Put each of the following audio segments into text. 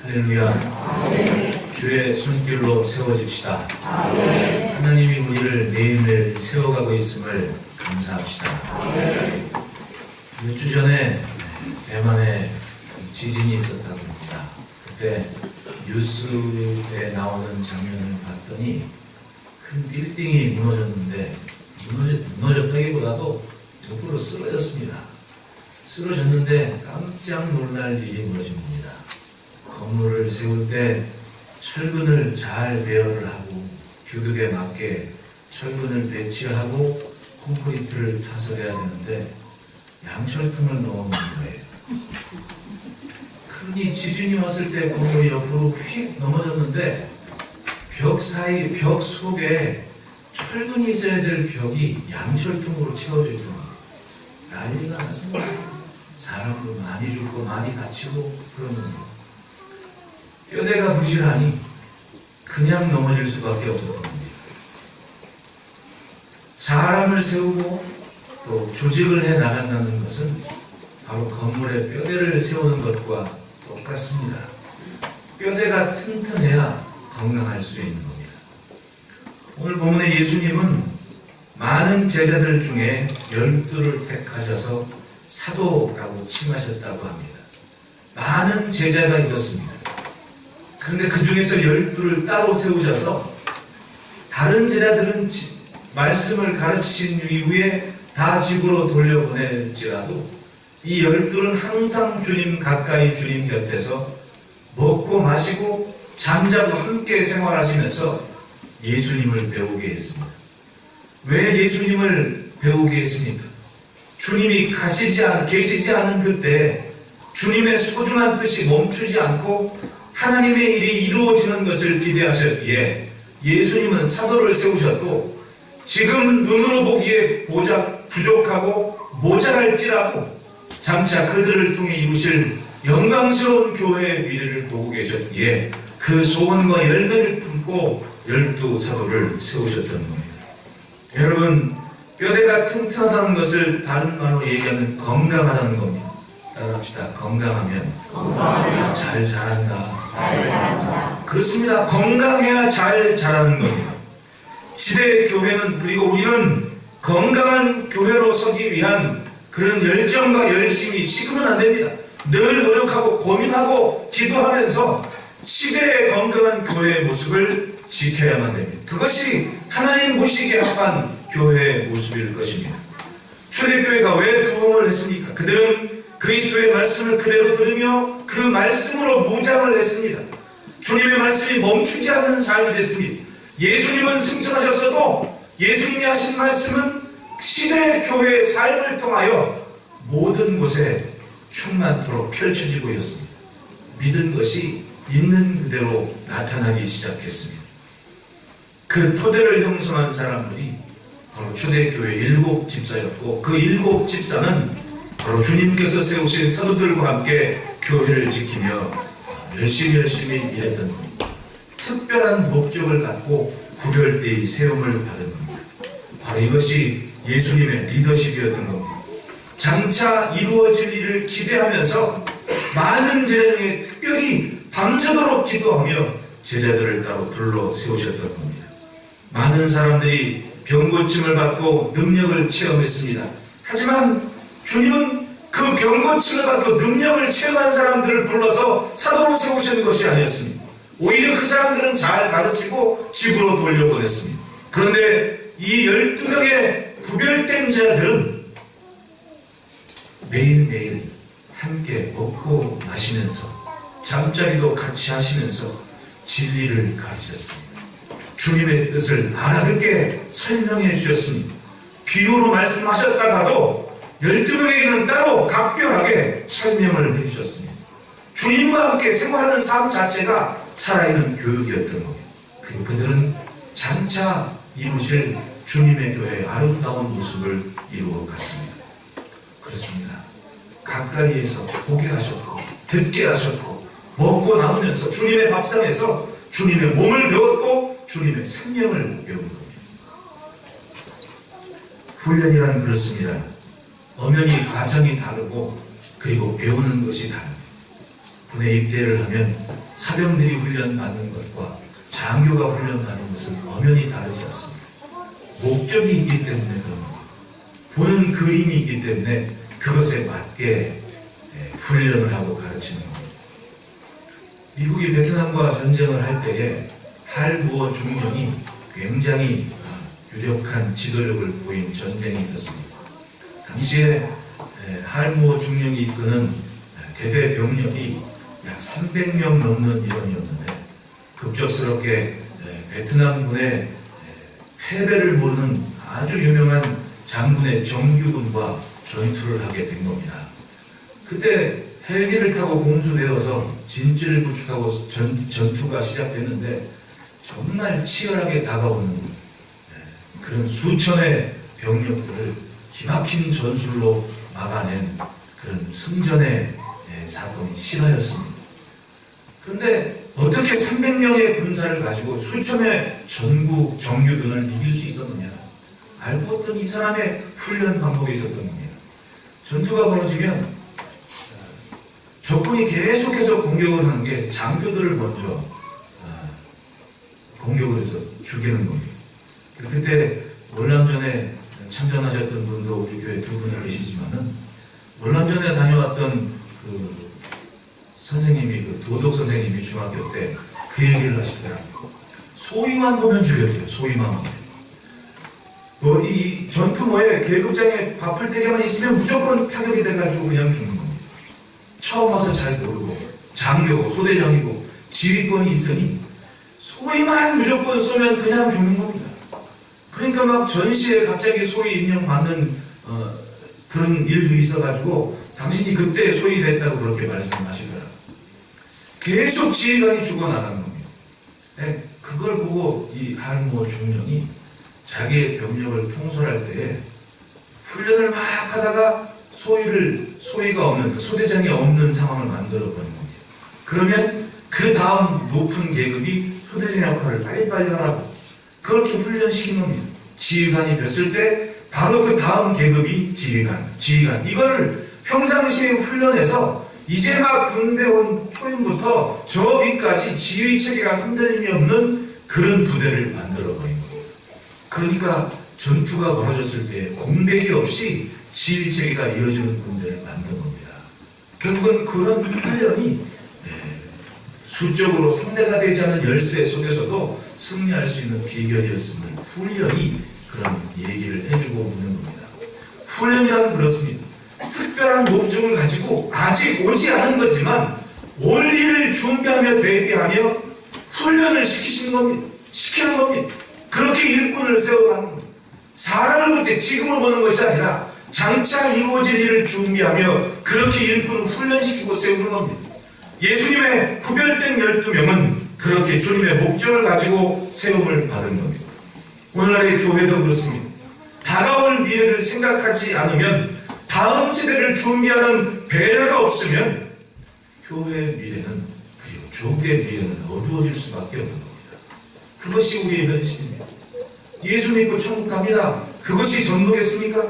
할렐루야. 주의 손길로 세워집시다. 아멘. 하나님이 우리를 매일매일 세워가고 있음을 감사합시다. 몇 주 전에 대만에 지진이 있었다고 합니다. 그때 뉴스에 나오는 장면을 봤더니 큰 빌딩이 무너졌는데 무너졌다기보다도 옆으로 쓰러졌습니다. 쓰러졌는데 깜짝 놀랄 일이 벌어진 겁니다. 건물을 세울 때 철근을 잘 배열을 하고 규격에 맞게 철근을 배치하고 콘크리트를 타설해야 되는데 양철통을 넣어놓은 거예요. 흔히 지진이 왔을 때 건물이 옆으로 휙 넘어졌는데 벽 속에 철근이 있어야 될 벽이 양철통으로 채워져 있습니다. 난리가 났습니다. 사람도 많이 죽고 많이 다치고 그런 겁니다. 뼈대가 부실하니 그냥 넘어질 수밖에 없었던 겁니다. 사람을 세우고 또 조직을 해 나간다는 것은 바로 건물에 뼈대를 세우는 것과 똑같습니다. 뼈대가 튼튼해야 건강할 수 있는 겁니다. 오늘 본문의 예수님은 많은 제자들 중에 12를 택하셔서 사도라고 칭하셨다고 합니다. 많은 제자가 있었습니다. 그런데 그 중에서 12를 따로 세우셔서 다른 제자들은 말씀을 가르치신 이후에 다 집으로 돌려보낼지라도 이 12는 항상 주님 가까이 주님 곁에서 먹고 마시고 잠자고 함께 생활하시면서 예수님을 배우게 했습니다. 왜 예수님을 배우게 했습니까? 주님이 계시지 않은 그때 주님의 소중한 뜻이 멈추지 않고 하나님의 일이 이루어지는 것을 기대하셨기에 예수님은 사도를 세우셨고 지금 눈으로 보기에 부족하고 모자랄지라도 장차 그들을 통해 이루실 영광스러운 교회의 미래를 보고 계셨기에 그 소원과 열매를 품고 12사도를 세우셨던 겁니다. 여러분, 뼈대가 튼튼하다는 것을 다른 말로 얘기하면 건강하다는 겁니다. 따라합시다. 건강하면 잘 자란다. 그렇습니다. 건강해야 잘 자라는 겁니다. 시대의 교회는 그리고 우리는 건강한 교회로 서기 위한 그런 열정과 열심이 식으면 안 됩니다. 늘 노력하고 고민하고 기도하면서 시대의 건강한 교회의 모습을 지켜야만 됩니다. 그것이 하나님 보시기에 합한 교회의 모습일 것입니다. 초대교회가 왜 부흥을 했습니까? 그들은 그리스도의 말씀을 그대로 들으며 그 말씀으로 무장을 했습니다. 주님의 말씀이 멈추지 않는 삶이 됐습니다. 예수님은 승천하셨어도 예수님이 하신 말씀은 시대의 교회의 삶을 통하여 모든 곳에 충만토록 펼쳐지고 있었습니다. 믿은 것이 있는 그대로 나타나기 시작했습니다. 그 토대를 형성한 사람들이 바로 초대교회 7집사였고 그 7집사는 바로 주님께서 세우신 사도들과 함께 교회를 지키며 열심히 일했던 겁니다. 특별한 목적을 갖고 구별되이 세움을 받은 겁니다. 바로 이것이 예수님의 리더십이었던 겁니다. 장차 이루어질 일을 기대하면서 많은 제자 중에 특별히 밤새도록 기도하며 제자들을 따로 불러 세우셨던 겁니다. 많은 사람들이 병고침을 받고 능력을 체험했습니다. 하지만 주님은 그 병고침을 받고 능력을 체험한 사람들을 불러서 사도로 세우시는 것이 아니었습니다. 오히려 그 사람들은 잘 가르치고 집으로 돌려보냈습니다. 그런데 이 12명의 구별된 자들은 매일매일 함께 먹고 마시면서 잠자리도 같이 하시면서 진리를 가르쳤습니다. 주님의 뜻을 알아듣게 설명해 주셨습니다. 비유로 말씀하셨다가도 12명에게는 따로 각별하게 설명을 해주셨습니다. 주님과 함께 생활하는 삶 자체가 살아있는 교육이었던 겁니다. 그리고 그들은 장차 이루실 주님의 교회의 아름다운 모습을 이루어 갔습니다. 그렇습니다. 가까이에서 보게 하셨고 듣게 하셨고 먹고 나누면서 주님의 밥상에서 주님의 몸을 배웠고 주님의 생명을 배운 겁니다. 훈련이란 그렇습니다. 엄연히 과정이 다르고 그리고 배우는 것이 다릅니다. 군에 입대를 하면 사병들이 훈련받는 것과 장교가 훈련받는 것은 엄연히 다르지 않습니다. 목적이 있기 때문에 그런 겁니다. 보는 그림이 있기 때문에 그것에 맞게 훈련을 하고 가르치는 겁니다. 미국이 베트남과 전쟁을 할 때에 할무어 중령이 굉장히 유력한 지도력을 보인 전쟁이 있었습니다. 당시에 할무어 중령이 이끄는 대대 병력이 약 300명 넘는 인원이었는데 급작스럽게 베트남군의 패배를 모르는 아주 유명한 장군의 정규군과 전투를 하게 된 겁니다. 그때 헬기를 타고 공수되어서 진지를 구축하고 전투가 시작됐는데 정말 치열하게 다가오는 그런 수천의 병력들을 기막힌 전술로 막아낸 그런 승전의 사건이 실화였습니다. 그런데 어떻게 300명의 군사를 가지고 수천의 전국 정규군을 이길 수 있었느냐? 알고 봤더니 이 사람의 훈련 방법이 있었던 겁니다. 전투가 벌어지면 적군이 계속해서 공격을 하는 게 장교들을 먼저 공격을 해서 죽이는 겁니다. 그때 월남전에 참전하셨던 분도 우리 교회 두 분이 계시지만은 월남전에 다녀왔던 그 선생님이 그 도덕 선생님이 중학교 때 그 얘기를 하시더라고요. 소위만 보면 죽였대요. 소위만 보면. 이 전투모에 계급장에 바쁠 때만 있으면 무조건 타격이 돼가지고 그냥 죽는 겁니다. 처음 와서 잘 모르고 장교고 소대장이고 지휘권이 있으니 소위만 무조건 쏘면 그냥 죽는 겁니다. 그러니까 막 전시에 갑자기 소위 임명받는 그런 일도 있어가지고 당신이 그때 소위됐다고 그렇게 말씀하시더라고요. 계속 지휘관이 죽어나가는 겁니다. 그걸 보고 이 할무어 중령이 자기의 병력을 통솔할 때에 훈련을 막 하다가 소위가 없는, 소대장이 없는 상황을 만들어버린 겁니다. 그러면 그 다음 높은 계급이 소대장 역할을 빨리빨리 하라고 그렇게 훈련시킨 겁니다. 지휘관이 뵀을 때 바로 그 다음 계급이 지휘관. 이거를 평상시에 훈련해서 이제 막 군대 온 초임부터 저 위까지 지휘 체계가 흔들림이 없는 그런 부대를 만들어버린 겁니다. 그러니까 전투가 벌어졌을 때 공백이 없이 지휘 체계가 이어지는 군대를 만든 겁니다. 결국은 그런 훈련이 수적으로 상대가 되지 않은 열세 속에서도 승리할 수 있는 비결이었음을 훈련이 그런 얘기를 해주고 있는 겁니다. 훈련이란 그렇습니다. 특별한 목적을 가지고 아직 오지 않은 거지만 올 일을 준비하며 대비하며 훈련을 시키는 겁니다. 그렇게 일꾼을 세워가는 겁니다. 사람을 볼 때 지금을 보는 것이 아니라 장차 이루어질 일을 준비하며 그렇게 일꾼을 훈련시키고 세우는 겁니다. 예수님의 구별된 12명은 그렇게 주님의 목적을 가지고 세움을 받은 겁니다. 오늘날의 교회도 그렇습니다. 다가올 미래를 생각하지 않으면 다음 세대를 준비하는 배려가 없으면 교회의 미래는 그리고 조국의 미래는 어두워질 수밖에 없는 겁니다. 그것이 우리의 현실입니다. 예수 믿고 천국 갑니다. 그것이 전부겠습니까?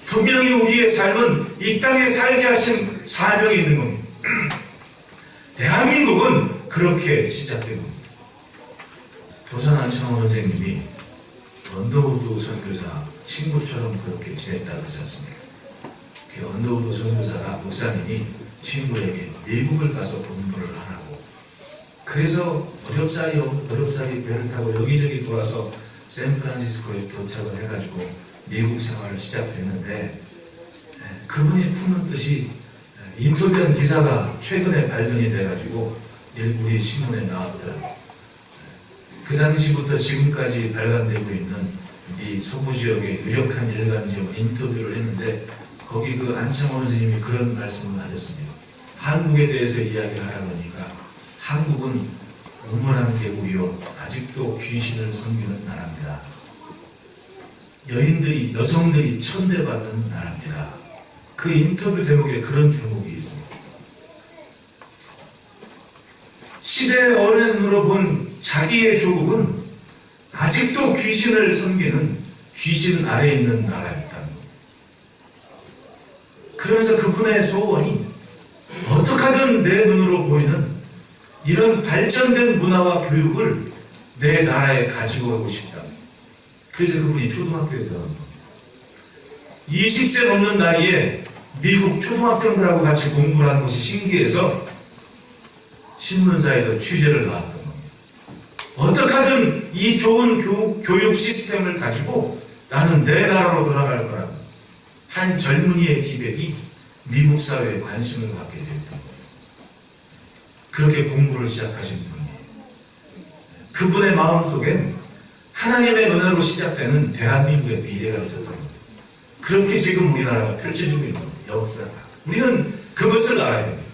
분명히 우리의 삶은 이 땅에 살게 하신 사명이 있는 겁니다. 대한민국은 그렇게 시작된 겁니다. 도산 안창호 선생님이 언더우드 선교사 친구처럼 그렇게 지냈다고 하지 않습니까? 그 언더우드 선교사가 목사님이 친구에게 미국을 가서 공부를 하라고 그래서 어렵사리 배를 타고 여기저기 돌아서 샌프란시스코에 도착을 해가지고 미국 생활을 시작했는데 그분이 품은 뜻이 인터뷰한 기사가 최근에 발견이 돼가지고 우리 신문에 나왔더라고요. 그 당시부터 지금까지 발간되고 있는 이 서부 지역의 유력한 일간지역 인터뷰를 했는데 거기 그 안창호 선생님이 그런 말씀을 하셨습니다. 한국에 대해서 이야기를 하라고 하니까 한국은 우물한 계곡이요 아직도 귀신을 섬기는 나라입니다. 여성들이 천대받는 나라입니다. 그 인터뷰 대목에 그런 대목이 있습니다. 시대의 어른으로 본 자기의 조국은 아직도 귀신을 섬기는 귀신 아래에 있는 나라였다. 그러면서 그분의 소원이 어떻게든 내 눈으로 보이는 이런 발전된 문화와 교육을 내 나라에 가지고 가고 싶다. 그래서 그분이 초등학교에 들어간 겁니다. 20세 넘는 나이에 미국 초등학생들하고 같이 공부를 하는 것이 신기해서 신문사에서 취재를 나왔던 겁니다. 어떻게 하든 이 좋은 교육 시스템을 가지고 나는 내 나라로 돌아갈 거라고 한 젊은이의 기백이 미국 사회에 관심을 갖게 됐던 거예요. 그렇게 공부를 시작하신 분이에요. 그분의 마음속엔 하나님의 은혜로 시작되는 대한민국의 미래가 있었던 거예요. 그렇게 지금 우리나라가 펼쳐지고 있는 거예요. 역사가. 우리는 그것을 알아야 됩니다.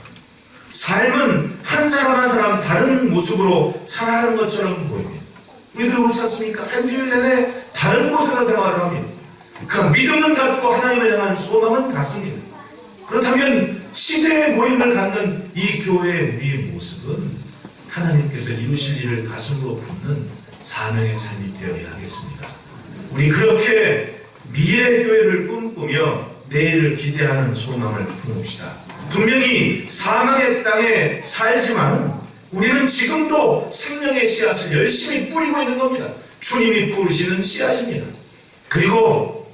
삶은 한 사람 한 사람 다른 모습으로 살아가는 것처럼 보입니다. 우리들 그렇지 않습니까? 한 주일 내내 다른 곳에서 생활을 합니다. 그 믿음은 같고 하나님을 향한 소망은 같습니다. 그렇다면 시대의 모임을 갖는 이 교회의 우리의 모습은 하나님께서 이루실 일을 가슴으로 품는 사명의 삶이 되어야 하겠습니다. 우리 그렇게 미래 교회를 꿈꾸며 내일을 기대하는 소망을 품읍시다. 분명히 사망의 땅에 살지만 우리는 지금도 생명의 씨앗을 열심히 뿌리고 있는 겁니다. 주님이 뿌리시는 씨앗입니다. 그리고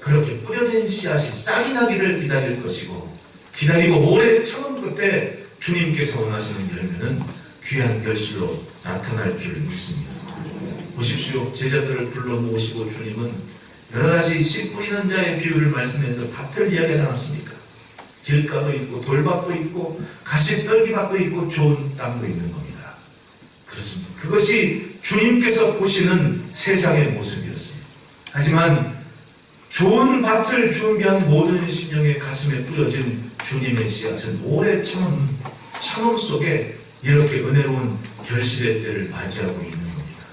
그렇게 뿌려진 씨앗이 싹이 나기를 기다릴 것이고 기다리고 오래 참은 끝에 주님께서 원하시는 열매는 귀한 결실로 나타날 줄 믿습니다. 보십시오. 제자들을 불러 모으시고 주님은 여러 가지 씨 뿌리는 자의 비유를 말씀해서 밭을 이야기하지 않았습니까? 길가도 있고 돌밭도 있고 가시떨기밭도 있고 좋은 땅도 있는 겁니다. 그렇습니다. 그것이 주님께서 보시는 세상의 모습이었습니다. 하지만 좋은 밭을 준비한 모든 심령의 가슴에 뿌려진 주님의 씨앗은 오래 참음 속에 이렇게 은혜로운 결실의 때를 맞이하고 있는 겁니다.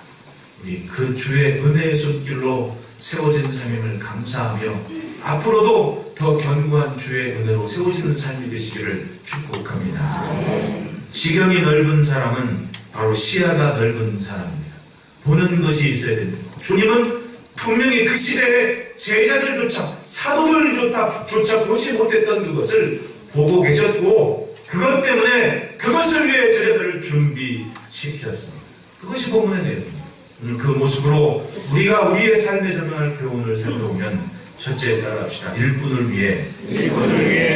우리 그 주의 은혜의 손길로 세워진 삶임을 감사하며 앞으로도 더 견고한 주의 은혜로 세워지는 삶이 되시기를 축복합니다. 지경이 넓은 사람은 바로 시야가 넓은 사람입니다. 보는 것이 있어야 됩니다. 주님은 분명히 그 시대에 제자들조차 사도들조차 보지 못했던 그것을 보고 계셨고 그것 때문에 그것을 위해 제자들을 준비시키셨습니다. 그것이 본문의 내용입니다. 그 모습으로 우리가 우리의 삶에 적용할 교훈을 살펴보면 첫째 따라합시다. 일꾼을 위해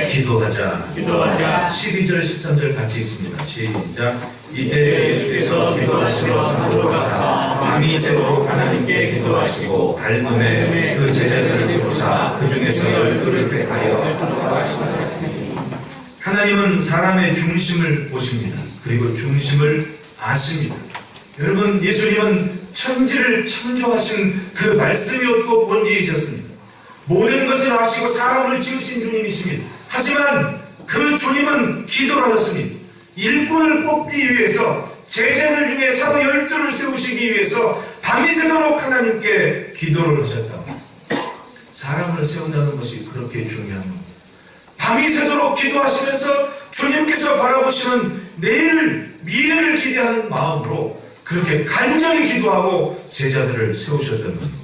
기도하자. 12절 13절 같이 있습니다. 시작. 이때 예수께서 기도하시며 산으로 가사 밤이 새도록 하나님께 기도하시고 밝음에 그 제자들을 부르사 그 중에서 12를 택하여 하나님은 사람의 중심을 보십니다. 그리고 중심을 아십니다. 여러분, 예수님은 천지를 창조하신 그 말씀이었고 본질이셨습니다. 모든 것을 아시고 사람을 지으신 주님이십니다. 하지만 그 주님은 기도를 하셨습니다. 일꾼을 뽑기 위해서 제자들 중에 사도 12를 세우시기 위해서 밤이 새도록 하나님께 기도를 하셨다. 사람을 세운다는 것이 그렇게 중요한 겁니다. 밤이 새도록 기도하시면서 주님께서 바라보시는 내일 미래를 기대하는 마음으로 그렇게 간절히 기도하고 제자들을 세우셨던 겁니다.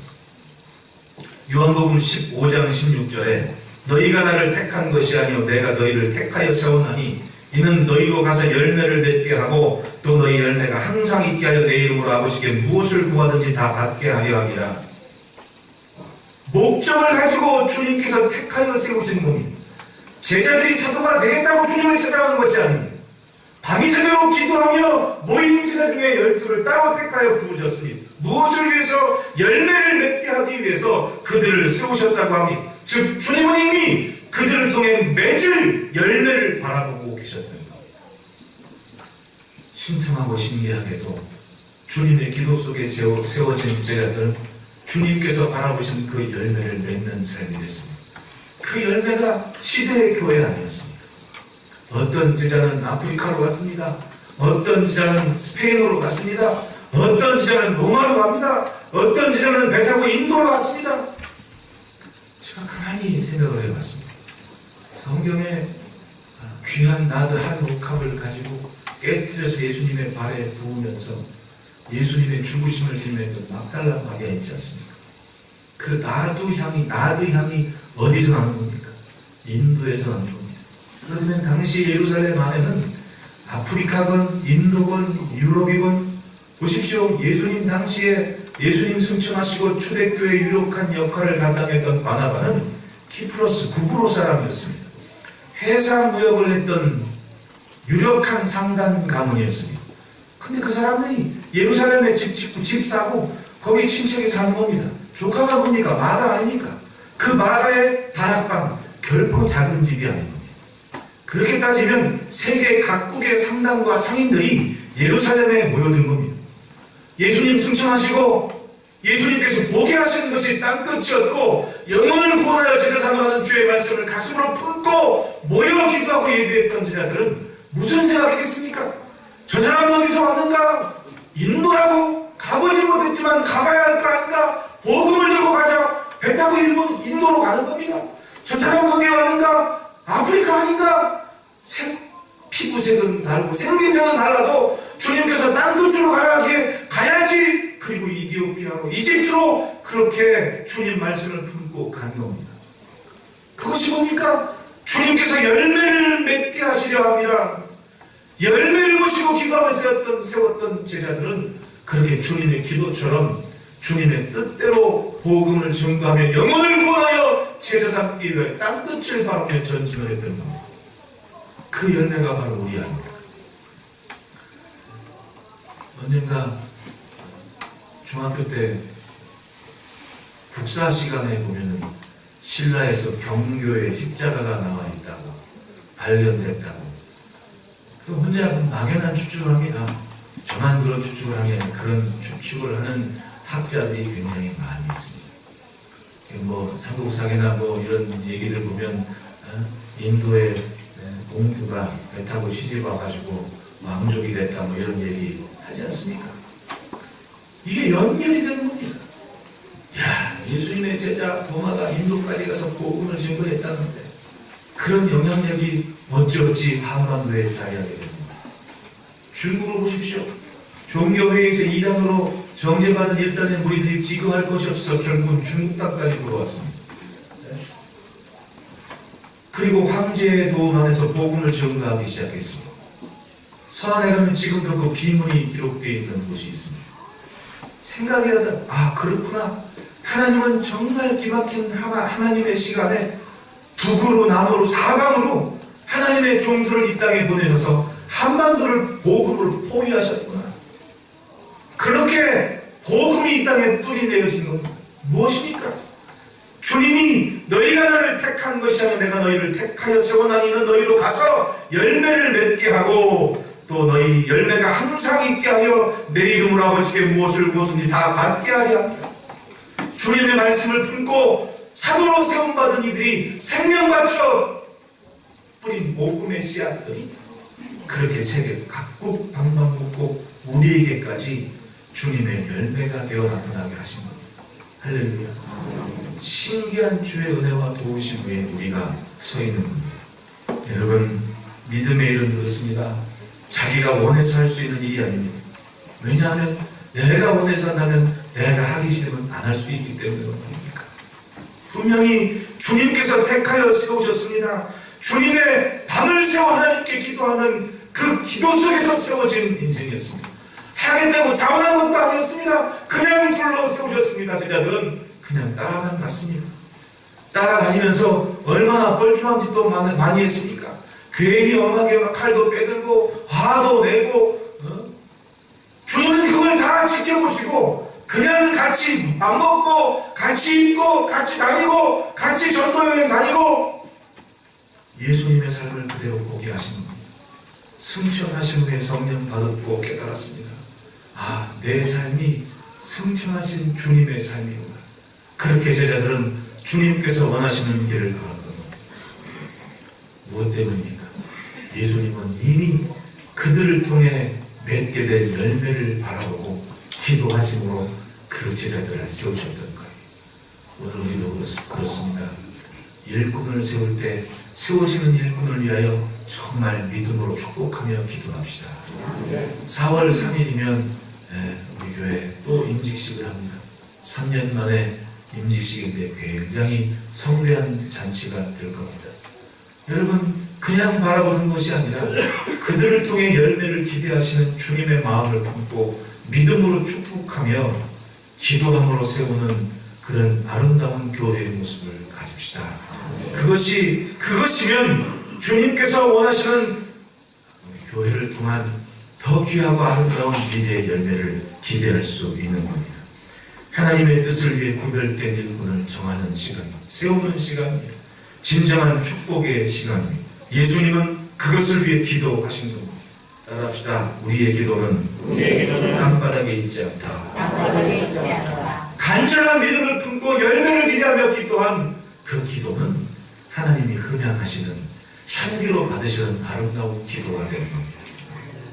요한복음 15장 16절에 너희가 나를 택한 것이 아니요 내가 너희를 택하여 세우나니 이는 너희로 가서 열매를 맺게 하고 또 너희 열매가 항상 있게 하여 내 이름으로 아버지께 무엇을 구하든지 다 받게 하려 함이라. 목적을 가지고 주님께서 택하여 세우신 겁니다. 제자들이 사도가 되겠다고 주님을 찾아온 것이 아닙니다. 밤이 새도록 기도하며 모인 제자 중에 12를 따로 택하여 부으셨습니다. 무엇을 위해서? 열매를 맺게 하기 위해서 그들을 세우셨다고 합니다. 즉 주님은 이미 그들을 통해 맺을 열매를 바라보고 계셨던 겁니다. 신통하고 신기하게도 주님의 기도 속에 세워진 제자들은 주님께서 바라보신 그 열매를 맺는 삶이 됐습니다. 그 열매가 시대의 교회 아니었습니다. 어떤 제자는 아프리카로 갔습니다. 어떤 제자는 스페인으로 갔습니다. 어떤 제자는 로마로 갑니다. 어떤 제자는 배 타고 인도로 갔습니다. 제가 가만히 생각을 해봤습니다. 성경에 귀한 나드 한 옥합을 가지고 깨뜨려서 예수님의 발에 부으면서 예수님의 죽으심을 기념했던 막달라 마리아 있지 않습니까? 그 나드 향이 어디서 나는 겁니까? 인도에서 나는 겁니다. 그렇다면 당시 예루살렘 안에는 아프리카건, 인도건, 유럽이건 보십시오. 예수님 당시에 예수님 승천하시고 초대교회의 유력한 역할을 감당했던 바나바는 키프로스 구브로 사람이었습니다. 해상 무역을 했던 유력한 상단 가문이었습니다. 근데 그 사람들이 예루살렘에 집 짓고 집 사고 거기 친척이 사는 겁니다. 조카가 뭡니까? 마가 아닙니까? 그 마가의 다락방 결코 작은 집이 아닌 겁니다. 그렇게 따지면 세계 각국의 상단과 상인들이 예루살렘에 모여든 겁니다. 예수님 승천하시고 예수님께서 보게 하신 것이 땅끝이었고 영혼을 구원하여 제자삼을 하는 주의 말씀을 가슴으로 품고 모여 기도하고 예배했던 제자들은 무슨 생각했겠습니까? 저 사람 어디서 왔는가? 인도라고 가보지 못했지만 가봐야 할 거 아닌가? 복음을 들고 가자. 배 타고 인도로 가는 겁니다. 저 사람 거기 왔는가? 아프리카 아닌가? 피부색은 다르고 생김새는 달라도 주님께서 땅끝으로 가야지. 그리고 이디오피아로 이집트로 그렇게 주님 말씀을 품고 간 겁니다. 그것이 뭡니까? 주님께서 열매를 맺게 하시려 합니다. 열매를 보시고 기도하면서 세웠던 제자들은 그렇게 주님의 기도처럼 주님의 뜻대로 복음을 전가하며 영혼을 구하여 제자 삼기 위해 땅끝을 바라며 전진을 했던 겁니다. 그 열매가 바로 우리 아닙니까? 언젠가 중학교 때 국사 시간에 보면은 신라에서 경교에 십자가가 나와 있다고 발견됐다고 그 혼자 막연한 추측을 합니다. 저만 그런 추측을 하는 게 아니라 그런 추측을 하는 학자들이 굉장히 많이 있습니다. 뭐 삼국사기나 뭐 이런 얘기를 보면 인도의 공주가 배 타고 시집 와가지고 왕족이 됐다 뭐 이런 얘기 하지 않습니까? 이게 연결이 되는 겁니다. 야, 예수님의 제자 도마가 인도까지 가서 복음을 증거했다는데 그런 영향력이 어찌어찌 한반도에 자리하게 됩니다. 중국을 보십시오. 종교회의에서 이단으로 정죄받은 일단의 무리들이 기거할 것이 없어 결국은 중국 땅까지 돌아왔습니다. 그리고 황제의 도움 안에서 복음을 전가하기 시작했습니다. 서안에 가면 지금도 그 비문이 기록되어 있는 곳이 있습니다. 생각이 하다, 그렇구나. 하나님은 정말 기막힌 하나님의 시간에 북으로 남으로 사방으로 하나님의 종들을 이 땅에 보내셔서 한반도를 복음을 포위하셨구나. 그렇게 복음이 이 땅에 뿌리 내려진 겁니다. 무엇입니까? 주님이 너희가 나를 택한 것이 아니라 내가 너희를 택하여 세워나니 이는 너희로 가서 열매를 맺게 하고 또 너희 열매가 항상 있게 하여 내 이름으로 아버지께 무엇을 구하든지 다 받게 하려 합니다. 주님의 말씀을 품고 사도로 세움받은 이들이 생명과처 뿌린 복음의 씨앗들이 그렇게 세계 각국 방방곡곡 우리에게까지 주님의 열매가 되어 나타나게 하신 겁니다. 할렐루야. 신기한 주의 은혜와 도우심 위에 우리가 서 있는 겁니다. 여러분, 믿음의 이름 들었습니다. 자기가 원해서 할 수 있는 일이 아닙니다. 왜냐하면 내가 원해서 한다면 내가 하기 싫으면 안 할 수 있기 때문에 그렇습니까? 분명히 주님께서 택하여 세우셨습니다. 주님의 밤을 새워 하나님께 기도하는 그 기도 속에서 세워진 인생이었습니다. 하겠다고 자원한 것도 아니었습니다. 그냥 불러 세우셨습니다. 제자들은 그냥 따라만 갔습니다. 따라다니면서 얼마나 뻘쭘한 짓도 많이 했습니까? 괜히 엄하게 막 칼도 빼들고 화도 내고 주님은 그걸 다 지켜보시고 그냥 같이 밥 먹고 같이 입고 같이 다니고 같이 전도여행 다니고 예수님의 삶을 그대로 보게 하신 겁니다. 승천하신 후에 성령 받았고 깨달았습니다. 내 삶이 승천하신 주님의 삶이구나. 그렇게 제자들은 주님께서 원하시는 길을 걸었던 겁니다. 무엇 때문입니까? 예수님은 이미 그들을 통해 맺게 될 열매를 바라보고 기도하심으로 그 제자들을 세우셨던 거예요. 오늘 우리도 그렇습니다. 일꾼을 세울 때 세워지는 일꾼을 위하여 정말 믿음으로 축복하며 기도합시다. 4월 3일이면 우리 교회 또 임직식을 합니다. 3년 만에 임직식인데 굉장히 성대한 잔치가 될 겁니다. 여러분, 그냥 바라보는 것이 아니라 그들을 통해 열매를 기대하시는 주님의 마음을 품고 믿음으로 축복하며 기도함으로 세우는 그런 아름다운 교회의 모습을 가집시다. 그것이면 주님께서 원하시는 교회를 통한 더 귀하고 아름다운 미래의 열매를 기대할 수 있는 겁니다. 하나님의 뜻을 위해 구별된 일꾼을 정하는 시간, 세우는 시간입니다. 진정한 축복의 시간입니다. 예수님은 그것을 위해 기도하신 겁니다. 따라합시다. 우리의 기도는 땅바닥에 있지 않다. 간절한 믿음을 품고 열매를 기대하며 기도한 그 기도는 하나님이 흠양하시는 향기로 받으시는 아름다운 기도가 되는 겁니다.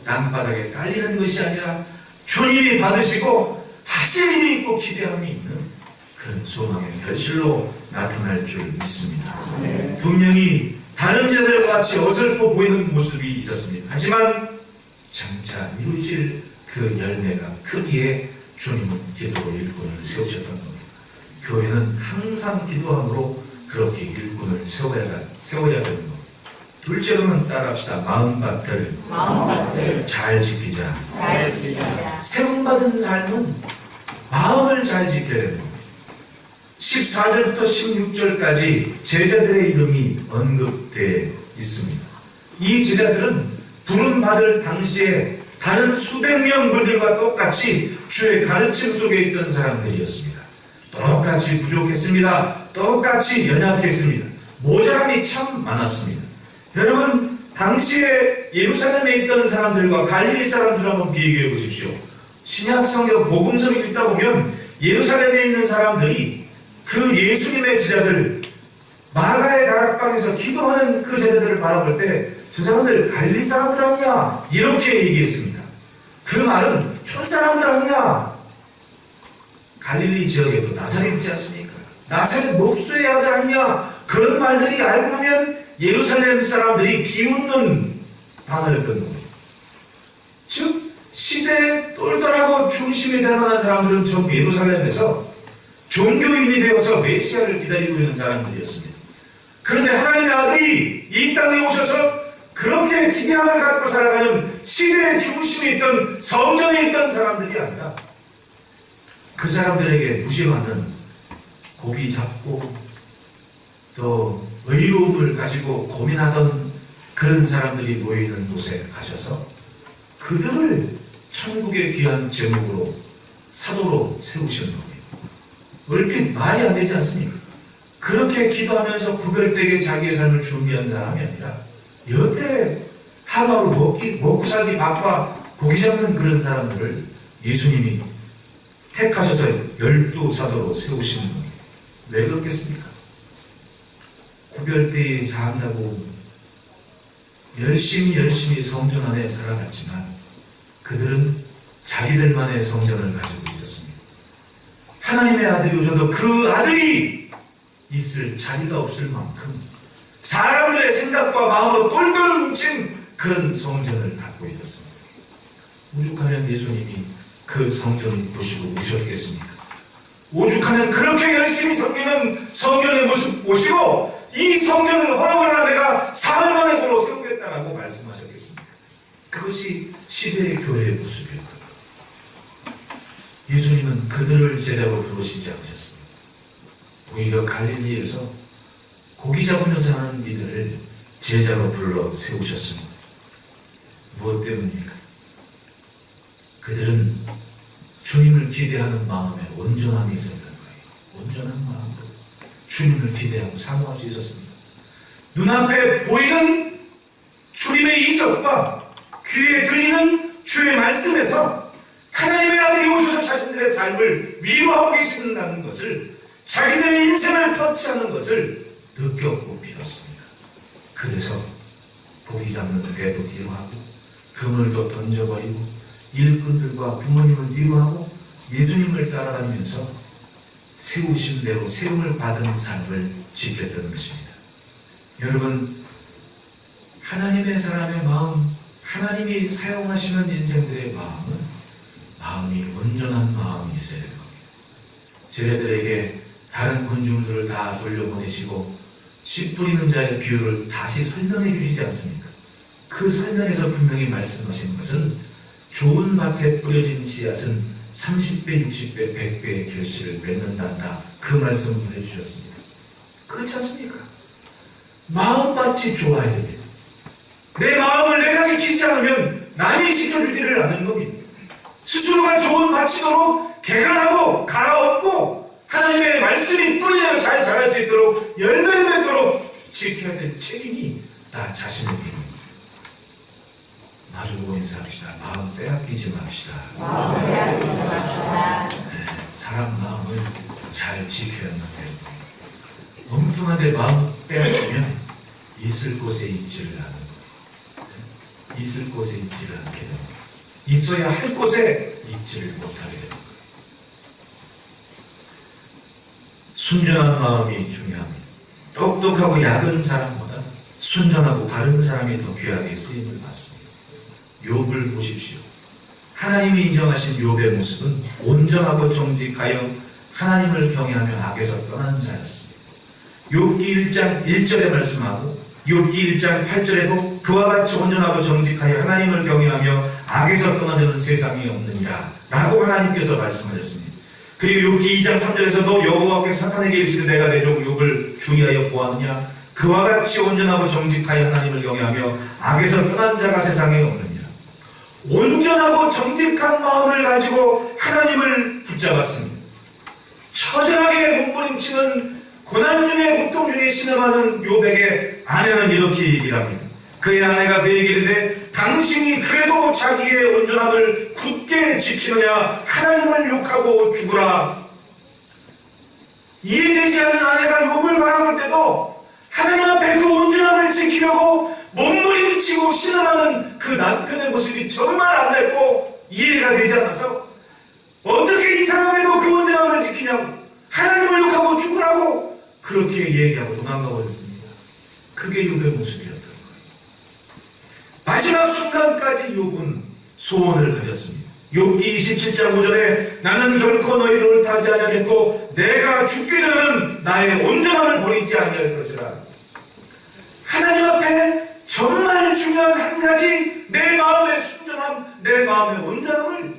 땅바닥에 깔리는 것이 아니라 주님이 받으시고 하실 일이 있고 기대함이 있는 그런 소망의 결실로 나타날 줄 믿습니다. 분명히 다른 제자들과 같이 어설퍼 보이는 모습이 있었습니다. 하지만 장차 이루실 그 열매가 크기에 주님은 기도로 일꾼을 세우셨던 겁니다. 교회는 항상 기도함으로 그렇게 일꾼을 세워야 되는 겁니다. 둘째로는 따라합시다. 마음밭을 잘 지키자. 세움받은 삶은 마음을 잘 지켜야 됩니다. 14절부터 16절까지 제자들의 이름이 언급되어 있습니다. 이 제자들은 부름받을 당시에 다른 수백 명들과 똑같이 주의 가르침 속에 있던 사람들이었습니다. 똑같이 부족했습니다. 똑같이 연약했습니다. 모자람이 참 많았습니다. 여러분, 당시에 예루살렘에 있던 사람들과 갈릴리 사람들 한번 비교해 보십시오. 신약성경 복음서를 읽다 보면 예루살렘에 있는 사람들이 그 예수님의 제자들, 마가의 다락방에서 기도하는 그 제자들을 바라볼 때 저 사람들 갈릴리 사람들 아니냐 이렇게 얘기했습니다. 그 말은 촌 사람들 아니냐. 갈릴리 지역에도 나사렛 있지 않습니까? 나사렛 목수의 아들 아니냐. 그런 말들이 알고 보면 예루살렘 사람들이 비웃는 단어였던 겁니다. 즉 시대에 똘똘하고 중심이 될 만한 사람들은 전부 예루살렘에서 종교인이 되어서 메시아를 기다리고 있는 사람들이었습니다. 그런데 하나님의 아들이 이 땅에 오셔서 그렇게 기대함을 갖고 살아가는 시대의 중심에 있던 성전에 있던 사람들이 아니라 그 사람들에게 무시받는 고기 잡고 또 의로움을 가지고 고민하던 그런 사람들이 모이는 곳에 가셔서 그들을 천국의 귀한 제목으로 사도로 세우시는 겁니다. 얼핏 말이 안 되지 않습니까? 그렇게 기도하면서 구별되게 자기의 삶을 준비한 사람이 아니라 여태 하루하루 먹고 살기 바빠 고기 잡는 그런 사람들을 예수님이 택하셔서 12사도로 세우시는 겁니다. 왜 그렇겠습니까? 구별되게 산다고 열심히 성전 안에 살아갔지만 그들은 자기들만의 성전을 가지고 있었습니다. 하나님의 아들이 오셔도 그 아들이 있을 자리가 없을 만큼 사람들의 생각과 마음으로 똘똘 뭉친 그런 성전을 갖고 있었습니다. 오죽하면 예수님이 그 성전을 보시고 우셨겠습니까? 오죽하면 그렇게 열심히 섬기는 성전의 모습 보시고 이 성전을 허락하라 내가 사흘 만에 도로 세우겠다라고 말씀하셨겠습니까? 그것이 시대의 교회의 모습이었던 겁니다. 예수님은 그들을 제자로 부르시지 않으셨습니다. 오히려 갈릴리에서 고기 잡으면서 하는 이들을 제자로 불러 세우셨습니다. 무엇 때문입니까? 그들은 주님을 기대하는 마음에 온전함이 있었던 거예요. 온전한 마음으로 주님을 기대하고 사모할 수 있었습니다. 눈앞에 보이는 주님의 이적과 귀에 들리는 주의 말씀에서 하나님의 아들이 오셔서 자신들의 삶을 위로하고 계신다는 것을, 자기들의 인생을 터치하는 것을 느꼈고 믿었습니다. 그래서 고기 잡는 배도 위로하고 그물도 던져버리고 일꾼들과 부모님을 위로하고 예수님을 따라다니면서 세우신 대로 세움을 받은 삶을 지켰던 것입니다. 여러분, 하나님의 사람의 마음, 하나님이 사용하시는 인생들의 마음이 온전한 마음이 있어야 됩니다. 제자들에게 다른 군중들을 다 돌려보내시고 씨 뿌리는 자의 비유를 다시 설명해 주시지 않습니까? 그 설명에서 분명히 말씀하신 것은 좋은 밭에 뿌려진 씨앗은 30배, 60배, 100배의 결실을 맺는단다. 그 말씀을 해주셨습니다. 그렇지 않습니까? 마음밭이 좋아야 됩니다. 내 마음을 내가 지키지 않으면 남이 지켜주지를 않는 겁니다. 스스로가 좋은 밭이도록 개간하고 갈아엎고 하나님의 말씀이 뿌리며 잘 자랄 수 있도록 열매를 맺도록 지켜야 될 책임이 나 자신에게 있습니다. 마주보고 인사합시다. 마음 빼앗기지 맙시다. 네, 사람 마음을 잘 지켜야만 돼요. 엉뚱한데 마음 빼앗기면 있을 곳에 있지를 않은 거예요. 있을 곳에 있지를 않게 됩니다. 있어야 할 곳에 있지를 못하게 됩니다. 순전한 마음이 중요합니다. 똑똑하고 약은 사람보다 순전하고 바른 사람이 더 귀하게 쓰임을 받습니다. 욥을 보십시오. 하나님이 인정하신 욥의 모습은 온전하고 정직하여 하나님을 경외하며 악에서 떠난 자였습니다. 욥기 1장 1절에 말씀하고 욥기 1장 8절에도 그와 같이 온전하고 정직하여 하나님을 경외하며 악에서 떠나는 세상이 없느니라 라고 하나님께서 말씀하셨습니다. 그리고 욥기 2장 3절에서도 여호와께서 사탄에게 이르시되 내가 내 종 욥을 주의하여 보았느냐 그와 같이 온전하고 정직하여 하나님을 경외하며 악에서 떠난 자가 세상에 없느니라. 온전하고 정직한 마음을 가지고 하나님을 붙잡았습니다. 처절하게 몸부림치는 고난 중에 고통 중에 신음하는 욥에게 아내는 이렇게 얘기를 합니다. 그의 아내가 그에게 이르되 당신이 그래도 자기의 온전함을 굳게 지키느냐 하나님을 욕하고 죽으라. 이해되지 않는 아내가 욥을 바라볼 때도 하나님 앞에 그 온전함을 지키려고 몸부림치고 신음하는 그 남편의 모습이 정말 안 됐고 이해가 되지 않아서 어떻게 이 상황에도 그 온전함을 지키냐고 하나님을 욕하고 죽으라고 그렇게 얘기하고 도망가 버렸습니다. 그게 욥의 모습이었던 거예요. 마지막 순간까지 욥은 소원을 가졌습니다. 욥기 27장 5절에 나는 결코 너희를 옳다하지 아니하겠고 내가 죽기 전에는 나의 온전함을 버리지 아니할 것이라. 하나님 앞에 정말 중요한 한 가지 내 마음의 순전함, 내 마음의 온전함을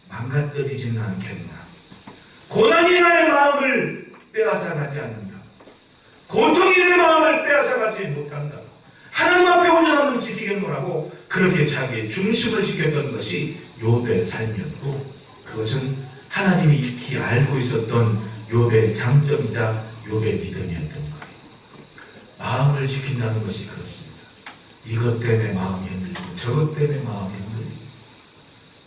망가뜨리지는 않겠나. 고난이 나의 마음을 빼앗아가지 않는다. 고통이 내 마음을 빼앗아가지 못한다. 하나님 앞에 온전함을 지키겠노라고 그렇게 자기의 중심을 지켰던 것이 욥의 삶이었고 그것은 하나님이 익히 알고 있었던 욥의 장점이자 욥의 믿음이었던 거예요. 마음을 지킨다는 것이 그렇습니다. 이것 때문에 마음이 흔들리고 저것 때문에 마음이 흔들리고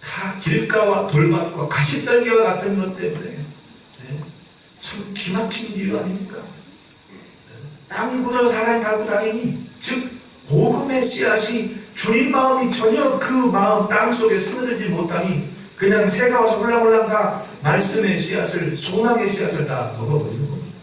다 길가와 돌밭과 가시떨기와 같은 것 때문에 참 기막힌 이유 아닙니까? 땅이 굳어 사람이 밟고 다니니 즉 복음의 씨앗이 주님 마음이 전혀 그 마음 땅속에 스며들지 못하니 그냥 새가 와서 홀랑홀랑 다 말씀의 씨앗을 소망의 씨앗을 다 먹어버리는 겁니다.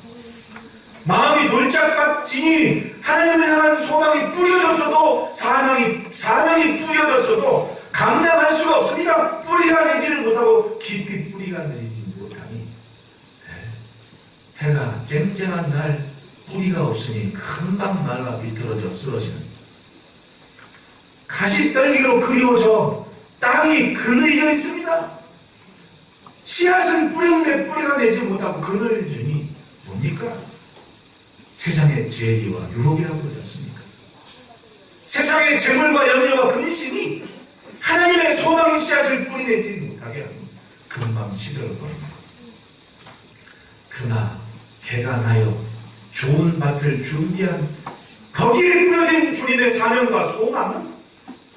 마음이 돌짝밭이니 하나님을 향한 소망이 뿌려졌어도 사명이 뿌려졌어도 감당할 수가 없습니다. 뿌리가 내지를 못하고 깊이 뿌리가 내리지 못하니 해가 쨍쨍한 날 뿌리가 없으니 금방 말라 비틀어져 쓰러지는 가시떨기로 그리워져 땅이 그늘져 있습니다. 씨앗은 뿌리는데 뿌리가 내지 못하고 그늘지니 뭡니까? 세상의 죄의와 유혹이라고 그러지 않습니까? 세상의 재물과 염려와 근심이 하나님의 소망의 씨앗을 뿌리내지 못하게 하니 금방 시들어버립니다. 그러나 개간하여 좋은 밭을 준비한 거기에 뿌려진 주님의 사명과 소망은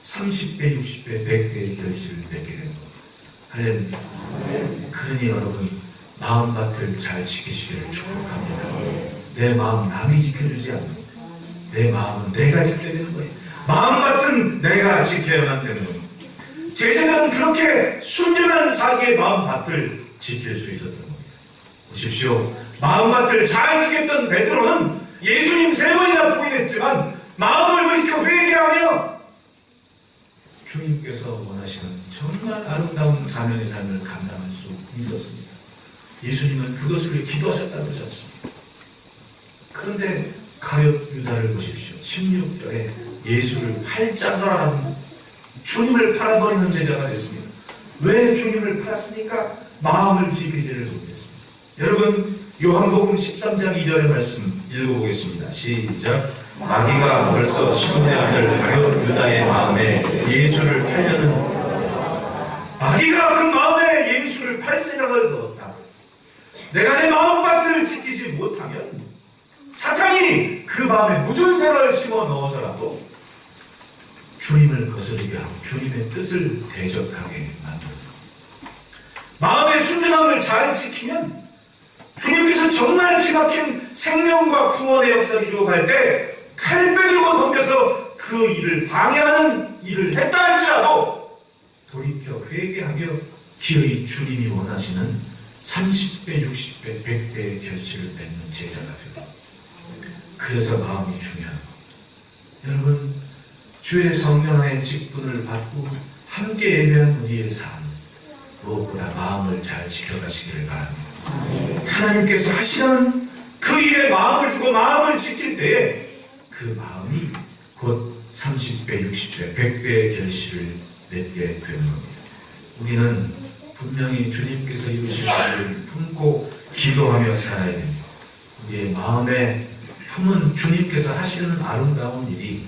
30배, 60배, 100배의 결실을 맺게 되는 겁니다. 할렐루야. 그러니 여러분 마음밭을 잘 지키시기를 축복합니다. 내 마음 남이 지켜주지 않는다. 내 마음은 내가 지켜야 되는 거예요. 마음밭은 내가 지켜야만 되는 거예요. 제자들은 그렇게 순전한 자기의 마음밭을 지킬 수 있었던 겁니다. 보십시오. 마음밭을 잘 지켰던 베드로는 예수님 3번이나 부인했지만 마음을 돌이켜 회개하며 주님께서 원하시는 정말 아름다운 사명의 삶을 감당할 수 있었습니다. 예수님은 그것을 위해 기도하셨다고 하지 않습니까? 그런데 가룟 유다를 보십시오. 16절에 예수를 팔자더라는 주님을 팔아버리는 제자가 됐습니다. 왜 주님을 팔았습니까? 마음을 지키지를 못했습니다. 여러분, 요한복음 13장 2절의 말씀 읽어보겠습니다. 시작. 마귀가 벌써 시몬의 아들 가룟 유다의 마음에 예수를 팔려는, 마귀가 그 마음에 예수를 팔 생각을 넣었다. 내가 내 마음밭을 지키지 못하면 사탄이 그 마음에 무슨 생각을 심어 넣어서라도 주님을 거스르게 하고 주님의 뜻을 대적하게 만듭니다. 마음의 순전함을 잘 지키면 주님께서 정말 기막힌 생명과 구원의 역사를 이루어갈 때 칼빼기로 덤벼서 그 일을 방해하는 일을 했다 할지라도 돌이켜 회개하며 기어이 주님이 원하시는 30배, 60배, 100배의 결실을 맺는 제자가 되고, 그래서 마음이 중요한 것. 여러분, 주의 성령 안에 직분을 받고 함께 예배한 우리의 삶, 무엇보다 마음을 잘 지켜가시기를 바랍니다. 하나님께서 하시는 그 일에 마음을 두고 마음을 지킬 때에 그 마음이 곧 30배, 60배, 100배의 결실을 맺게 되는 겁니다. 우리는 분명히 주님께서 이루실 일을 품고 기도하며 살아야 됩니다. 우리의 마음에 품은 주님께서 하시는 아름다운 일이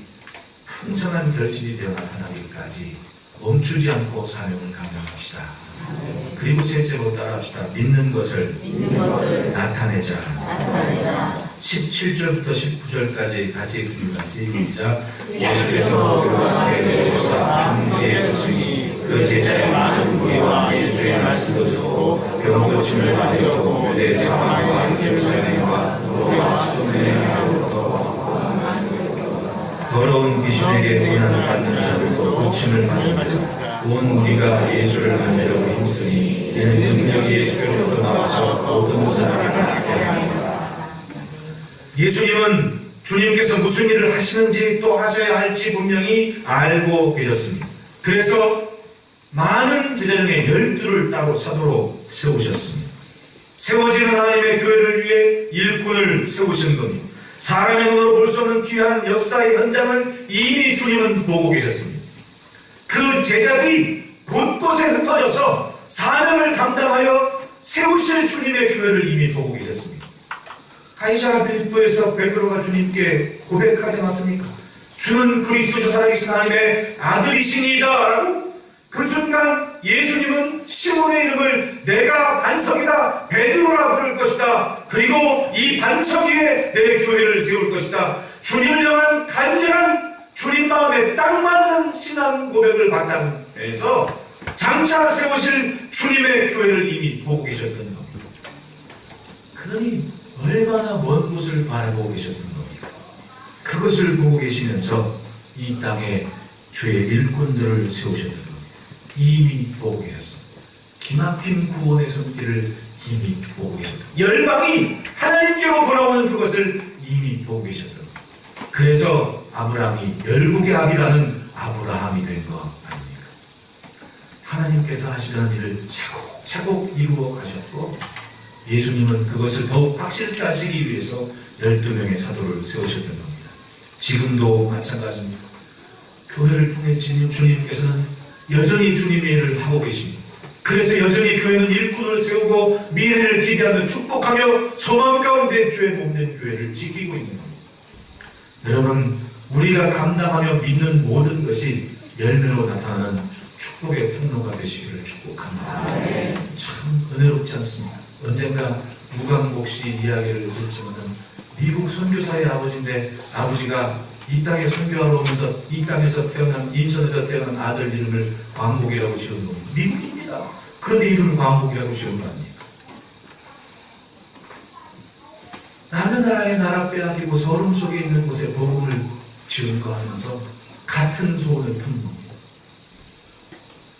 풍성한 결실이 되어 나타나기까지 멈추지 않고 사명을 감당합시다. 그리고 셋째로 따라합시다. 믿는 것을 나타내자. 17절부터 19절까지 같이 읽습니다. 시작. 예수께서 그와 함께 내려오사 평지에 서시니 그 제자의 많은 무리와 예수의 말씀을 듣고 병 고침을 받으려고 유대 사방과 예루살렘과 도로와 시돈에 향하로부터 더러운 귀신에게 대인하는 받는 자들도 고침을 받으며 온 우리가 예수를 만나려고 힘쓰니 이는 능력이 예수께로부터 나와서 모든 사람을 하게 합니다. 예수님은 주님께서 무슨 일을 하시는지 또 하셔야 할지 분명히 알고 계셨습니다. 그래서 많은 제자 중에 12를 따로 사도로 세우셨습니다. 세워지는 하나님의 교회를 위해 일꾼을 세우신 겁니다. 사람의 눈으로 볼 수 없는 귀한 역사의 현장을 이미 주님은 보고 계셨습니다. 그 제자들이 곳곳에 흩어져서 사명을 감당하여 세우실 주님의 교회를 이미 보고 계셨습니다. 가이사라 빌립보에서 베드로가 주님께 고백하지 않았습니까? 주는 그리스도시요 살아계신 하나님의 아들이시니이다 라고. 그 순간 예수님은 시몬의 이름을 내가 반석이다, 베드로라 부를 것이다. 그리고 이 반석 위에 내 교회를 세울 것이다. 주님을 향한 간절한 주님 마음에 딱 맞는 신앙 고백을 바탕 해서 장차 세우실 주님의 교회를 이미 보고 계셨던 겁니다. 그러니 얼마나 먼 곳을 바라보고 계셨던 겁니까? 그것을 보고 계시면서 이 땅에 주의 일꾼들을 세우셨던 겁니다. 이미 보고 계셨습니다. 기막힌 구원의 손길을 이미 보고 계셨던 겁니다. 열방이 하나님께로 돌아오는 그것을 이미 보고 계셨던 겁니다. 그래서 아브라함이 열국의 아비라는 아브라함이 된 것 아닙니까? 하나님께서 하시던 일을 차곡차곡 이루어 가셨고, 예수님은 그것을 더욱 확실히 하시기 위해서 12명의 사도를 세우셨던 겁니다. 지금도 마찬가지입니다. 교회를 통해 주님께서는 여전히 주님의 일을 하고 계십니다. 그래서 여전히 교회는 일꾼을 세우고 미래를 기대하며 축복하며 소망 가운데 주의 몸된 교회를 지키고 있는 겁니다. 여러분, 우리가 감당하며 믿는 모든 것이 열매로 나타나는 축복의 통로가 되시기를 축복합니다. 참 은혜롭지 않습니까? 언젠가 무광복 씨 이야기를 듣지만 미국 선교사의 아버지인데, 아버지가 이 땅에 선교하러 오면서 이 땅에서 태어난, 인천에서 태어난 아들 이름을 광복이라고 지은 겁니다. 미국입니다. 그런데 이름을 광복이라고 지은 거 아닙니까? 남의 나라의 나라 빼앗기고 서름 속에 있는 곳에 복음을 지은 거 하면서 같은 소원을 푼 겁니다.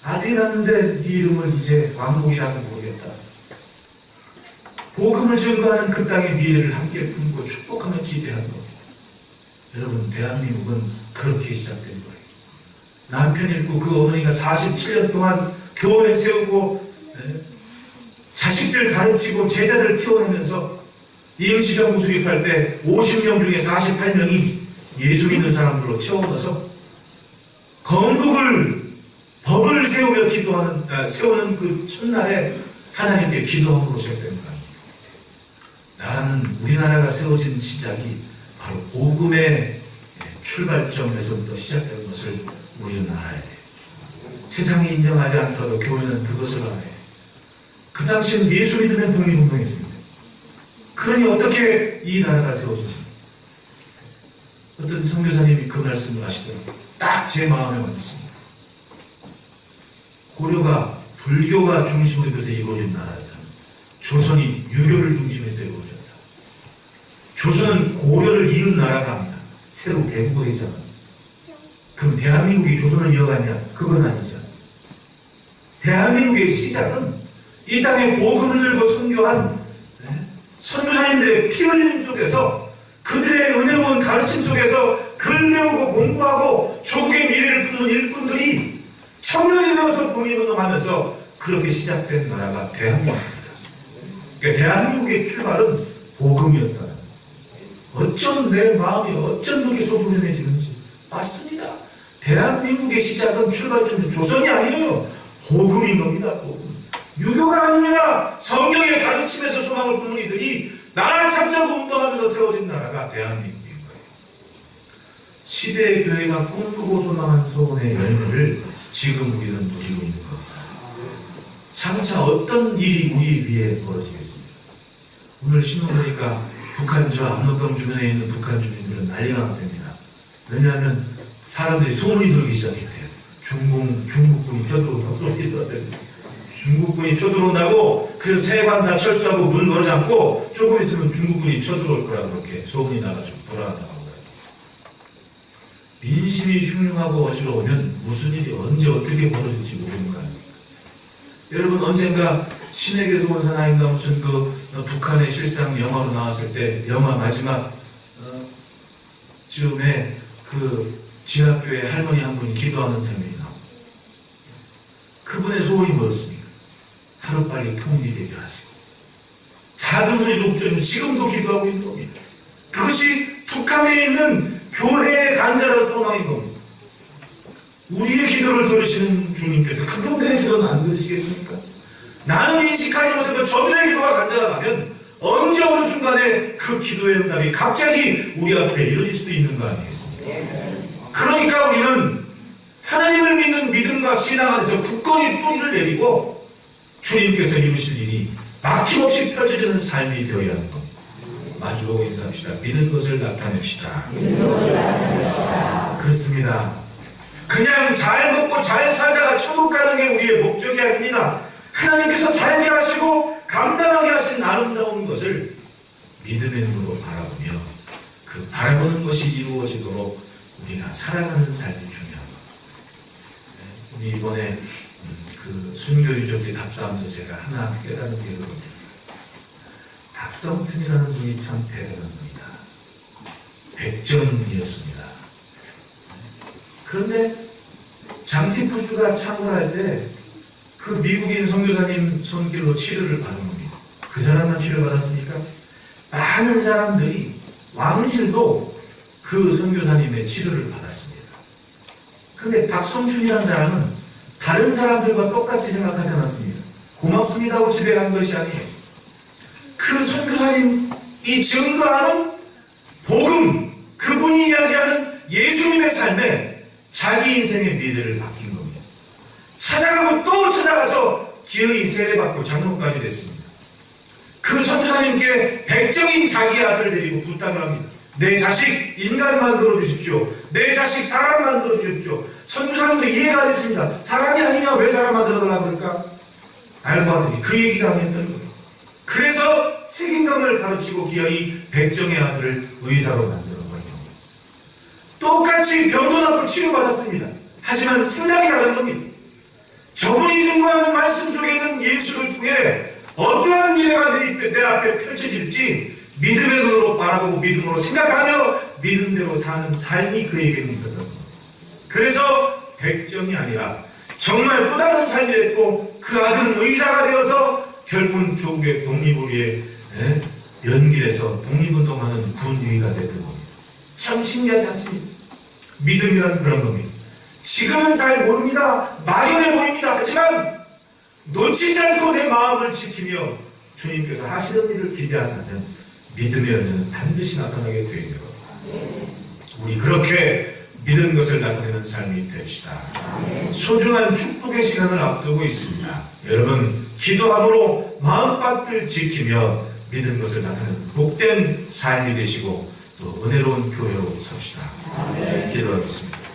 아들이 낳는데 네 이름을 이제 광복이라고 모르겠다. 복음을 증거하는 그 땅의 미래를 함께 품고 축복하며 기대한 겁니다. 여러분, 대한민국은 그렇게 시작된 거예요. 남편 잃고 그 어머니가 47년 동안 교회 세우고 자식들 가르치고 제자들 키워내면서 임시정부 수립할 때 50명 중에 48명이 예수 믿는 사람들로 채워넣어서 건국을 법을 세우며 세우는 그 첫날에 하나님께 기도함으로 시작된 겁니다. 나라는 우리나라가 세워진 시작이 바로 복음의 출발점에서부터 시작된 것을 우리는 알아야 돼요. 세상이 인정하지 않더라도 교회는 그것을 알아야 돼요. 그 당시엔 예수 믿으면 독립운동했습니다. 그러니 어떻게 이 나라가 세워졌습니까? 어떤 선교사님이 그 말씀을 하시더라고요. 딱 제 마음에 와닿습니다. 고려가 불교가 중심으로 돼서 이루어진 나라였다. 조선이 유교를 중심에서 이루어졌다. 조선은 고려를 이은 나라가 아니다. 새로 대국이잖아. 그럼 대한민국이 조선을 이어갔냐? 그건 아니죠. 대한민국의 시작은 이 땅에 복음을 들고 선교한 선교사님들의 피 흘림 속에서 그들의 은혜로운 가르침 속에서 글 배우고 공부하고 조국의 미래를 품는 일꾼들이 청년이 되어서 독립운동하면서 그렇게 시작된 나라가 대한민국입니다. 그러니까 대한민국의 출발은 복음이었다. 어쩜 내 마음이 어쩜 그렇게 소중해지는지 맞습니다. 대한민국의 시작은 출발점은 조선이 아니에요. 복음인 겁니다. 복음. 유교가 아니라 성경의 가르침에서 소망을 품는 이들이 나라 찾자고 운동하면서 세워진 나라가 대한민국인 거예요. 시대의 교회가 꿈꾸고 소망한 소원의 열매를 지금 우리는 누리고 있는 겁니다. 장차 어떤 일이 우리 위에 벌어지겠습니까? 오늘 신문 보니까 북한 저 압록강 주변에 있는 북한 주민들은 난리가 났답니다. 왜냐하면 사람들이 소문이 들기 시작했대요. 중국군이 쳐들어온다고 소문이 들었답니다. 중국군이 쳐들어온다고 그래서 세관 다 철수하고 문 걸어잡고 조금 있으면 중국군이 쳐들어올 거라고 그렇게 소문이 나가지고 돌아간다고 해요. 민심이 흉흉하고 어지러우면 무슨 일이 언제 어떻게 벌어질지 모르는 거 아닙니까? 여러분 언젠가 신에게서 온 사나인가 무슨 북한의 실상 영화로 나왔을 때 영화 마지막 즈음에 그 지하교회 할머니 한 분이 기도하는 장면이 나옵니다. 그분의 소원이 뭐였습니까? 하루빨리 통일이 되게 하시고 작은 소리 녹조는 지금도 기도하고 있는 겁니다. 그것이 북한에 있는 교회의 간절한 소망인 겁니다. 우리의 기도를 들으시는 주님께서 그분들의 기도는 안 들으시겠습니까? 나는 인식하지 못해도 저들의 기도가 간절하다면 언제 어느 순간에 그 기도의 응답이 갑자기 우리 앞에 이루어질 수도 있는 거 아니겠습니까? 그러니까 우리는 하나님을 믿는 믿음과 신앙 안에서 굳건히 뿌리를 내리고 주님께서 이루실 일이 막힘없이 펼쳐지는 삶이 되어야 하는 겁니다. 마주보고 인사합시다. 믿은 것을 나타냅시다. 그렇습니다. 그냥 잘 먹고 잘 살다가 천국 가는 게 우리의 목적이 아닙니다. 하나님께서 살게 하시고 감당하게 하신 아름다운 것을 믿음의 눈으로 바라보며 그 바라보는 것이 이루어지도록 우리가 살아가는 삶이 중요한 겁니다. 우리 이번에 그 순교유적지 답사하면서 제가 하나 깨닫는 게 그겁니다. 박성춘이라는 분이 참 대단한 분이다. 백전이었습니다. 그런데 장티푸스가 창궐할 때 그 미국인 선교사님 손길로 치료를 받은 겁니다. 그 사람만 치료받았습니까? 많은 사람들이 왕실도 그 선교사님의 치료를 받았습니다. 그런데 박성춘이라는 사람은 다른 사람들과 똑같이 생각하지 않았습니다. 고맙습니다 하고 집에 간 것이 아니에요. 그 선교사님이 증거하는 복음, 그분이 이야기하는 예수님의 삶에 자기 인생의 미래를 맡긴 겁니다. 찾아가고 또 찾아가서 기어이 세례받고 장로까지 됐습니다. 그 선교사님께 백정인 자기 아들을 데리고 부탁을 합니다. 내 자식 인간 만들어 주십시오. 내 자식 사람 만들어 주십시오. 선교사님도 이해가 됐습니다. 사람이 아니냐 왜 사람 만들어 달라고 그럴까? 알고 봤더니 그 얘기가 아니었다는 거예요. 그래서 책임감을 가르치고 기어이 백정의 아들을 의사로 만들어 버린 겁니다. 똑같이 병도 낫고 치료받았습니다. 하지만 생각이 다른 겁니다. 저분이 증거하는 말씀 속에 있는 예수를 통해 어떠한 미래가 내 앞에 펼쳐질지 믿음의 눈으로 바라보고 믿음으로 생각하며 믿음대로 사는 삶이 그에게는 있었던 겁니다. 그래서 백정이 아니라 정말 또 다른 삶이 됐고 그 아들은 의사가 되어서 결국은 조국의 독립을 위해 연길에서 독립운동하는 군위가 됐던 겁니다. 참 신기하지 않습니까? 믿음이란 그런 겁니다. 지금은 잘 모릅니다. 막연해 보입니다. 하지만 놓치지 않고 내 마음을 지키며 주님께서 하시는 일을 기대한다면 믿음의 열매는 반드시 나타나게 되어 있는 겁니다. 우리 그렇게 믿은 것을 나타내는 삶이 됩시다. 소중한 축복의 시간을 앞두고 있습니다. 여러분 기도함으로 마음밭을 지키며 믿은 것을 나타내는 복된 삶이 되시고 또 은혜로운 교회로 삽시다. 기도하겠습니다.